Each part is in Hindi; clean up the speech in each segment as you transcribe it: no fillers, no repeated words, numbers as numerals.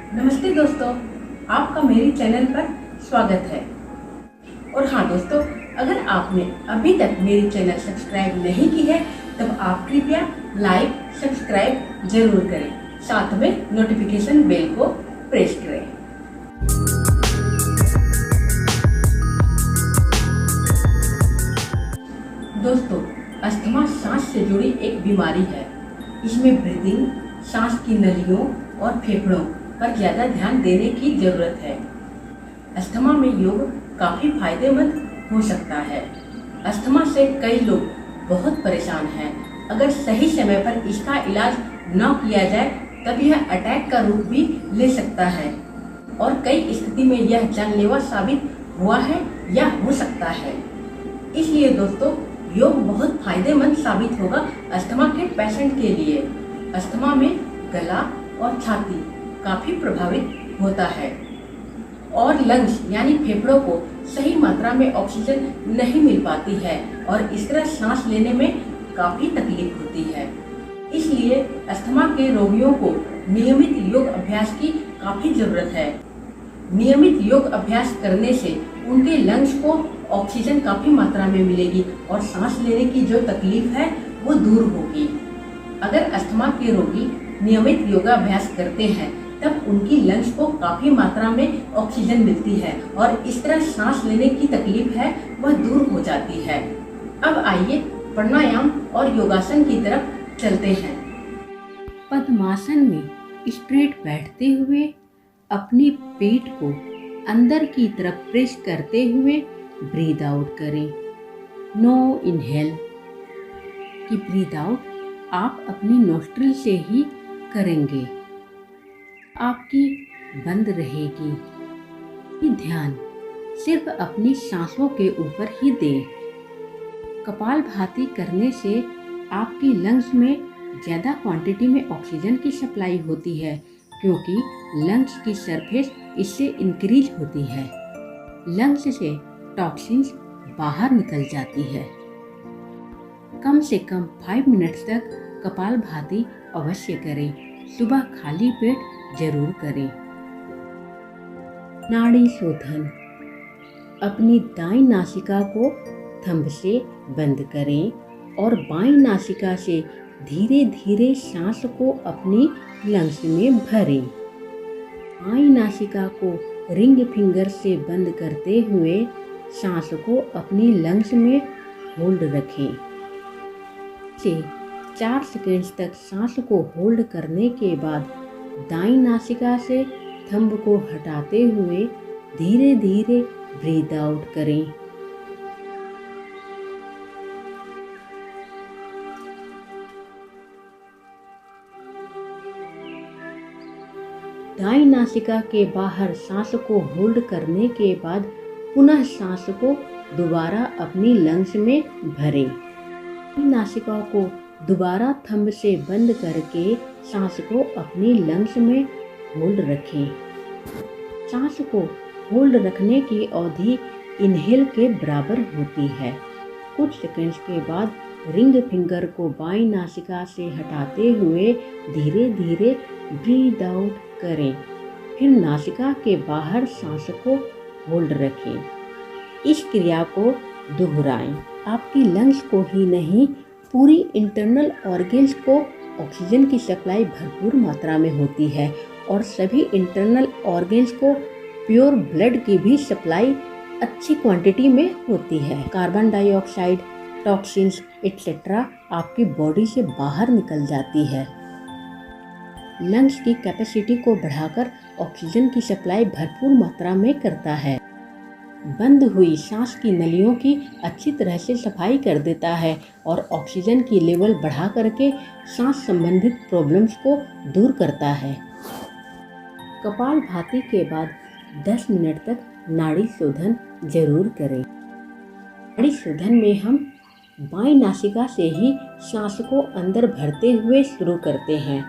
नमस्ते दोस्तों, आपका मेरी चैनल पर स्वागत है। और हाँ दोस्तों, अगर आपने अभी तक मेरी चैनल सब्सक्राइब नहीं की है तब आप कृपया लाइक सब्सक्राइब जरूर करें, साथ में नोटिफिकेशन बेल को प्रेस करें। दोस्तों, अस्थमा सांस से जुड़ी एक बीमारी है। इसमें ब्रीदिंग, सांस की नलियों और फेफड़ों पर ज़्यादा ध्यान देने की ज़रूरत है। अस्थमा में योग काफ़ी फायदेमंद हो सकता है। अस्थमा से कई लोग बहुत परेशान हैं। अगर सही समय पर इसका इलाज न किया जाए तब यह अटैक का रूप भी ले सकता है और कई स्थिति में यह जानलेवा साबित हुआ है या हो सकता है। इसलिए दोस्तों, योग बहुत फायदेमंद साबित होगा अस्थमा के पेशेंट के लिए। अस्थमा में गला और छाती काफ़ी प्रभावित होता है और लंग्स यानी फेफड़ों को सही मात्रा में ऑक्सीजन नहीं मिल पाती है और इस तरह सांस लेने में काफ़ी तकलीफ होती है। इसलिए अस्थमा के रोगियों को नियमित योग अभ्यास की काफ़ी ज़रूरत है। नियमित योग अभ्यास करने से उनके लंग्स को ऑक्सीजन काफ़ी मात्रा में मिलेगी और सांस लेने की जो तकलीफ है वो दूर होगी। अगर अस्थमा के रोगी नियमित योगाभ्यास करते हैं तब उनकी लंग्स को काफ़ी मात्रा में ऑक्सीजन मिलती है और इस तरह सांस लेने की तकलीफ है वह दूर हो जाती है। अब आइए प्राणायाम और योगासन की तरफ चलते हैं। पद्मासन में स्ट्रेट बैठते हुए अपने पेट को अंदर की तरफ प्रेस करते हुए ब्रीद आउट करें। नो इनहेल कि ब्रीद आउट आप अपनी नोस्ट्रिल से ही करेंगे, आपकी बंद रहेगी। ध्यान सिर्फ अपनी सांसों के ऊपर ही दें। कपालभाति करने से आपकी लंग्स में ज़्यादा क्वांटिटी में ऑक्सीजन की सप्लाई होती है क्योंकि लंग्स की सरफेस इससे इंक्रीज होती है। लंग्स से टॉक्सिन्स बाहर निकल जाती है। कम से कम 5 मिनट तक कपालभाति अवश्य करें। सुबह खाली पेट जरूर करें। नाड़ी शोधन। अपनी दाईं नासिका को थंब से बंद करें और बाईं नासिका से धीरे धीरे सांस को अपनी लंग्स में भरें। बाईं नासिका को रिंग फिंगर से बंद करते हुए सांस को अपनी लंग्स में होल्ड रखें। से 4 सेकंड्स तक सांस को होल्ड करने के बाद दाईं नासिका से थंब को हटाते हुए धीरे धीरे ब्रीद आउट करें। दाईं नासिका के बाहर सांस को होल्ड करने के बाद पुनः सांस को दोबारा अपनी लंग्स में भरें। नासिका को दोबारा थंब से बंद करके सांस को अपनी लंग्स में होल्ड रखें। सांस को होल्ड रखने की अवधि इनहेल के बराबर होती है। कुछ सेकंड्स के बाद रिंग फिंगर को बाईं नासिका से हटाते हुए धीरे धीरे ब्रीद आउट करें। फिर नासिका के बाहर सांस को होल्ड रखें। इस क्रिया को दोहराएं। आपकी लंग्स को ही नहीं, पूरी इंटरनल ऑर्गन्स को ऑक्सीजन की सप्लाई भरपूर मात्रा में होती है और सभी इंटरनल ऑर्गन्स को प्योर ब्लड की भी सप्लाई अच्छी क्वांटिटी में होती है। कार्बन डाइऑक्साइड, टॉक्सिन्स एक्सेट्रा आपकी बॉडी से बाहर निकल जाती है। लंग्स की कैपेसिटी को बढ़ाकर ऑक्सीजन की सप्लाई भरपूर मात्रा में करता है। बंद हुई सांस की नलियों की अच्छी तरह से सफाई कर देता है और ऑक्सीजन की लेवल बढ़ा करके सांस संबंधित प्रॉब्लम्स को दूर करता है। कपालभाति के बाद 10 मिनट तक नाड़ी शोधन जरूर करें। नाड़ी शोधन में हम बाईं नासिका से ही सांस को अंदर भरते हुए शुरू करते हैं,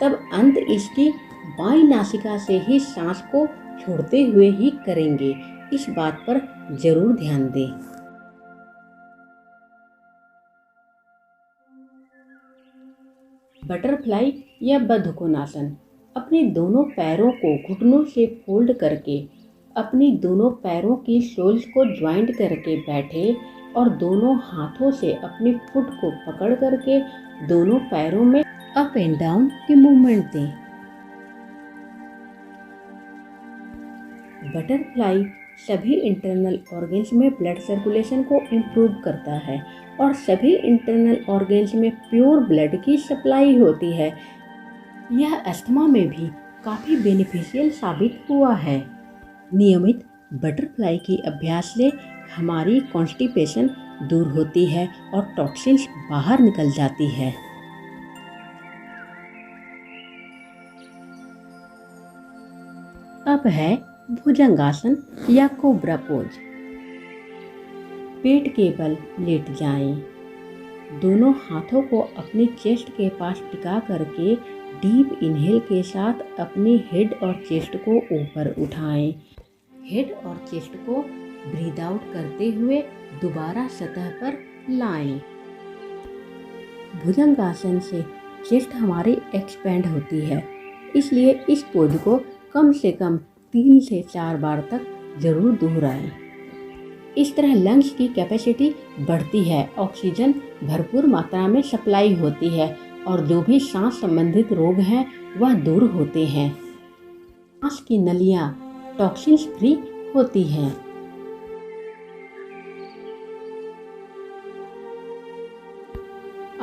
तब अंत इसकी बाईं नासिका से ही सांस को छोड़ते हुए ही करेंगे। इस बात पर जरूर ध्यान दें। बटरफ्लाई या बद्धकोनासन अपने दोनों पैरों को घुटनों से फोल्ड करके अपनी दोनों पैरों की सोल्स को ज्वाइंट करके बैठे और दोनों हाथों से अपनी फुट को पकड़ करके दोनों पैरों में अप एंड डाउन की मूवमेंट दें। बटरफ्लाई सभी इंटरनल ऑर्गन्स में ब्लड सर्कुलेशन को इम्प्रूव करता है और सभी इंटरनल ऑर्गन्स में प्योर ब्लड की सप्लाई होती है। यह अस्थमा में भी काफ़ी बेनिफिशियल साबित हुआ है। नियमित बटरफ्लाई की अभ्यास से हमारी कॉन्स्टिपेशन दूर होती है और टॉक्सिन्स बाहर निकल जाती है। अब है भुजंगासन या कोब्रा पोज। पेट के बल लेट जाएं। दोनों हाथों को अपनी चेस्ट के पास टिका करके डीप इनहेल के साथ अपनी हेड और चेस्ट को ऊपर उठाएं। हेड और चेस्ट को ब्रीद आउट करते हुए दोबारा सतह पर लाएं। भुजंगासन से चेस्ट हमारी एक्सपेंड होती है, इसलिए इस पोज को कम से कम 3 से 4 बार तक जरूर दोहराएं। इस तरह लंग्स की कैपेसिटी बढ़ती है, ऑक्सीजन भरपूर मात्रा में सप्लाई होती है और जो भी सांस संबंधित रोग हैं वह दूर होते हैं। सांस की नलियां टॉक्सिन्स फ्री होती हैं।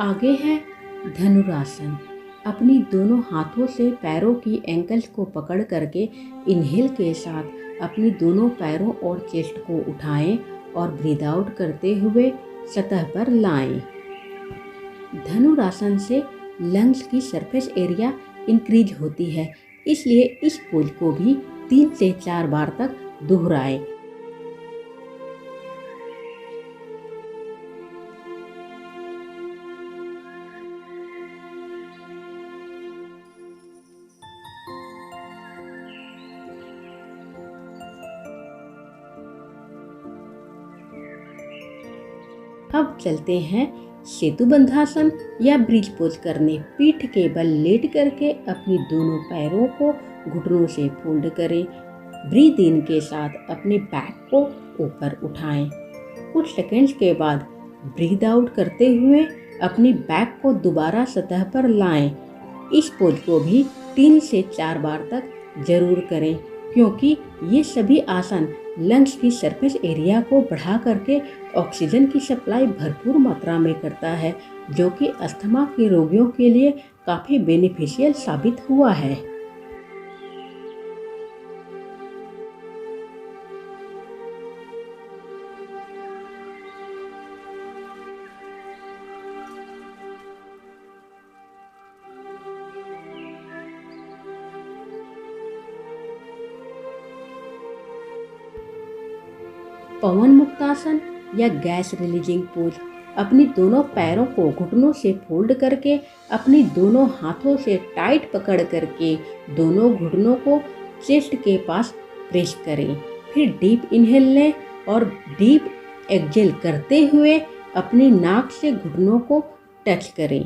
आगे है धनुरासन। अपनी दोनों हाथों से पैरों की एंकल्स को पकड़ करके इनहेल के साथ अपनी दोनों पैरों और चेस्ट को उठाएं और ब्रीद आउट करते हुए सतह पर लाएं। धनुरासन से लंग्स की सरफेस एरिया इंक्रीज होती है, इसलिए इस पोज को भी 3 से 4 बार तक दोहराएं। अब चलते हैं सेतुबंधासन या ब्रिज पोज करने। पीठ के बल लेट करके अपनी दोनों पैरों को घुटनों से फोल्ड करें। ब्रीद इन के साथ अपने बैक को ऊपर उठाएं। कुछ सेकंड्स के बाद ब्रीद आउट करते हुए अपनी बैक को दोबारा सतह पर लाएं। इस पोज को भी 3 से 4 बार तक जरूर करें, क्योंकि ये सभी आसन लंग्स की सरफेस एरिया को बढ़ा करके ऑक्सीजन की सप्लाई भरपूर मात्रा में करता है, जो कि अस्थमा के रोगियों के लिए काफ़ी बेनिफिशियल साबित हुआ है। पवन मुक्तासन या गैस रिलीजिंग पोज। अपनी दोनों पैरों को घुटनों से फोल्ड करके अपनी दोनों हाथों से टाइट पकड़ करके दोनों घुटनों को चेस्ट के पास प्रेस करें। फिर डीप इनहेल लें और डीप एक्सहेल करते हुए अपनी नाक से घुटनों को टच करें।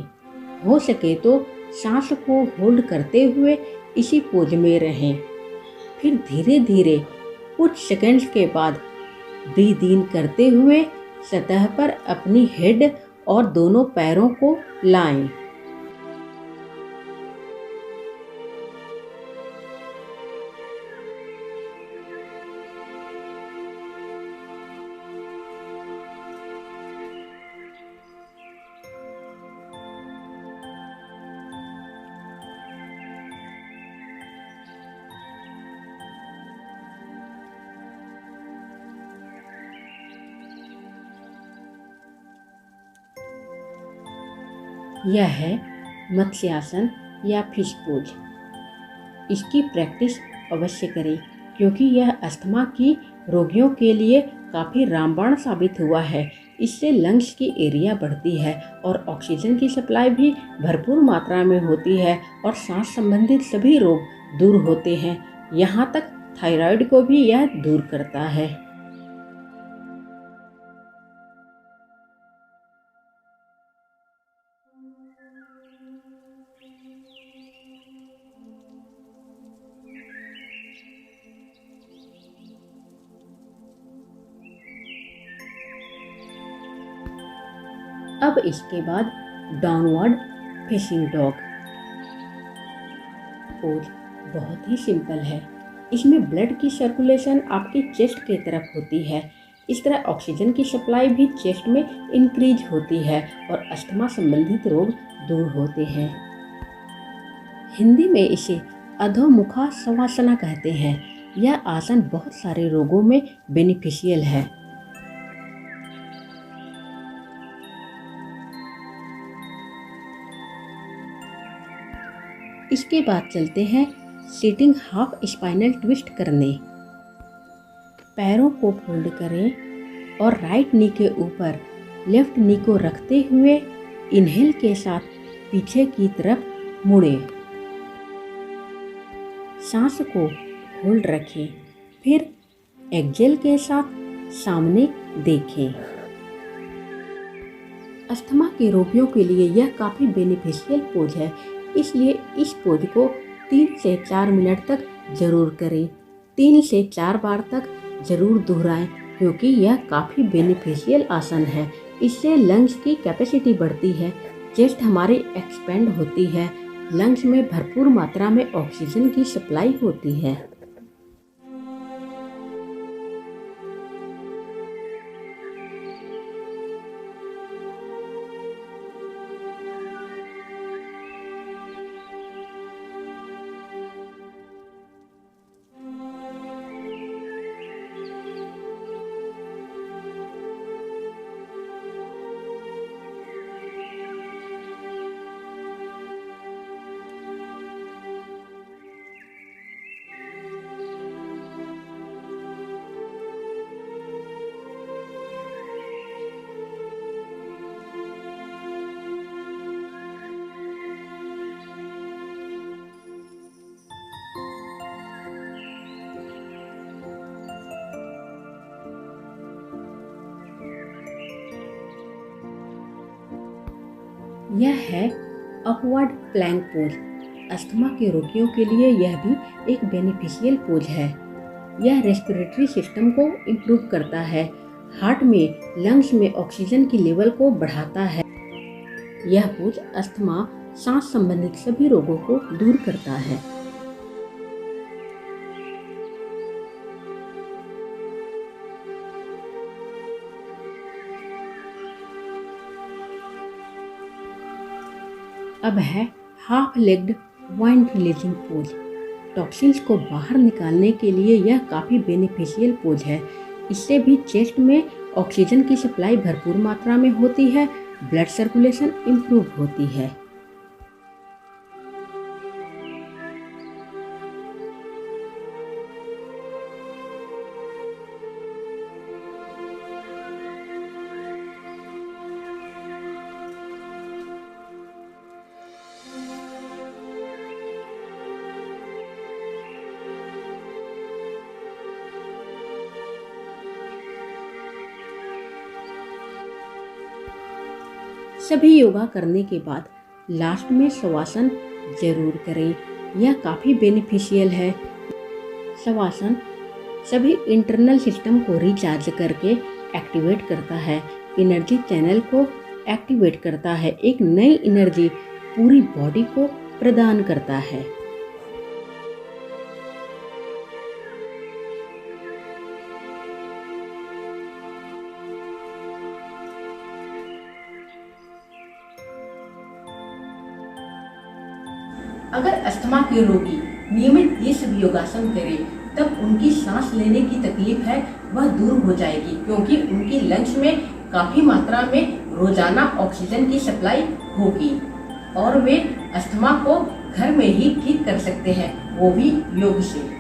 हो सके तो सांस को होल्ड करते हुए इसी पोज में रहें। फिर धीरे धीरे कुछ सेकंड्स के बाद ब्रीद इन करते हुए सतह पर अपनी हेड और दोनों पैरों को लाएं। यह है मत्स्यासन या फिश पोज। इसकी प्रैक्टिस अवश्य करें, क्योंकि यह अस्थमा की रोगियों के लिए काफ़ी रामबाण साबित हुआ है। इससे लंग्स की एरिया बढ़ती है और ऑक्सीजन की सप्लाई भी भरपूर मात्रा में होती है और सांस संबंधित सभी रोग दूर होते हैं। यहाँ तक थायराइड को भी यह दूर करता है। अब इसके बाद डाउनवर्ड फेसिंग डॉग पोज बहुत ही सिंपल है। इसमें ब्लड की सर्कुलेशन आपकी चेस्ट की तरफ होती है। इस तरह ऑक्सीजन की सप्लाई भी चेस्ट में इंक्रीज होती है और अस्थमा संबंधित रोग दूर होते हैं। हिंदी में इसे अधोमुखा शवासना कहते हैं। यह आसन बहुत सारे रोगों में बेनिफिशियल है। इसके बाद चलते हैं सिटिंग हाफ स्पाइनल ट्विस्ट करने। पैरों को फोल्ड करें और राइट नी के ऊपर लेफ्ट नी को रखते हुए इनहेल के साथ पीछे की तरफ मुड़ें। सांस को होल्ड रखें, फिर एक्सेल के साथ सामने देखें। अस्थमा के रोगियों के लिए यह काफ़ी बेनिफिशियल पोज है, इसलिए इस पोज को 3 से 4 मिनट तक जरूर करें। 3 से 4 बार तक जरूर दोहराएं, क्योंकि यह काफ़ी बेनिफिशियल आसन है। इससे लंग्स की कैपेसिटी बढ़ती है, चेस्ट हमारी एक्सपेंड होती है, लंग्स में भरपूर मात्रा में ऑक्सीजन की सप्लाई होती है। यह है अपवर्ड प्लैंक पोज। अस्थमा के रोगियों के लिए यह भी एक बेनिफिशियल पोज है। यह रेस्पिरेटरी सिस्टम को इम्प्रूव करता है, हार्ट में लंग्स में ऑक्सीजन की लेवल को बढ़ाता है। यह पोज अस्थमा, सांस संबंधित सभी रोगों को दूर करता है। अब है half legged wind releasing pose. Toxins को बाहर निकालने के लिए यह काफ़ी बेनिफिशियल पोज है। इससे भी चेस्ट में ऑक्सीजन की सप्लाई भरपूर मात्रा में होती है, ब्लड सर्कुलेशन इम्प्रूव होती है। सभी योगा करने के बाद लास्ट में शवासन जरूर करें, यह काफ़ी बेनिफिशियल है। शवासन सभी इंटरनल सिस्टम को रिचार्ज करके एक्टिवेट करता है, एनर्जी चैनल को एक्टिवेट करता है, एक नई एनर्जी पूरी बॉडी को प्रदान करता है। अगर अस्थमा के रोगी नियमित ये सब योगासन करें, तब उनकी सांस लेने की तकलीफ है वह दूर हो जाएगी, क्योंकि उनकी लंग्स में काफ़ी मात्रा में रोजाना ऑक्सीजन की सप्लाई होगी और वे अस्थमा को घर में ही ठीक कर सकते हैं, वो भी योग से।